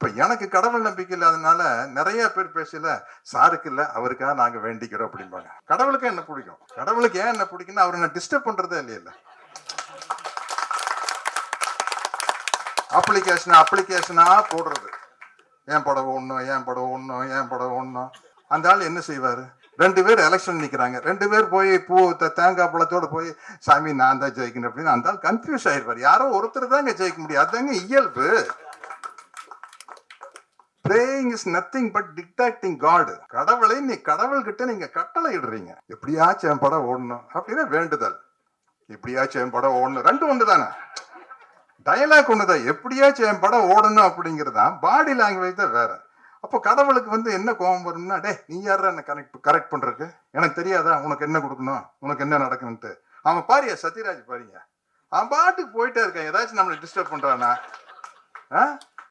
இப்ப எனக்கு கடவுள் நம்பிக்கை இல்லாதனால நிறைய பேர் பேசல, சாருக்கு இல்ல அவருக்காக நாங்க வேண்டிக்கிறோம் அப்படிம்பாங்க. கடவுளுக்கு என்ன பிடிக்கும்? கடவுளுக்கு ஏன் என்ன பிடிக்கும்னா அவரை நான் டிஸ்டர்ப் பண்றதே இல்லையில. அப்ளிகேஷனா போடுறது. ஏன் படம் ஓடணும், ஏன் படம் ஓடணும், ஏன் படம் ஓடணும். அந்த ஆள் என்ன செய்வாரு? 2 பேர் எலெக்ஷன் நிக்கிறாங்க. 2 பேர் போய் தேங்காய் பழத்தோட போய் சாமி நான் தான் ஜெயிக்கணும் அப்படின்னு அந்த ஆள் கன்ஃபியூஸ் ஆயிருப்பாரு. யாரோ ஒருத்தர் தாங்க ஜெயிக்க முடியும். அதுதாங்க இயல்பு. Praying is nothing but dictating God. கடவுளை நீ கடவுள்கிட்ட நீங்க கட்டளை இடுறீங்க. எப்படியாச்சும் என் படம் ஓடணும் அப்படின்னு வேண்டுதல். எப்படியாச்சும் என் படம் ஓடணும். 2 ஒன்று தானே. டயலாக் ஒண்ணுதான். எப்படியாச்சும் என் படம் ஓடணும் அப்படிங்கிறதா. பாடி லாங்குவேஜ் தான் வேற. அப்போ கடவுளுக்கு என்ன கோபம் வரும்னா, டே நீ யாரா என்ன கரெக்ட் பண்றதுக்கு? எனக்கு தெரியாதா உனக்கு என்ன கொடுக்கணும், உனக்கு என்ன நடக்கணும்ட்டு. அவன் பாரியா சத்யராஜ் பாருங்க, அவன் பாட்டுக்கு போயிட்டே இருக்கான். ஏதாச்சும் நம்மளை டிஸ்டர்ப் பண்றானா?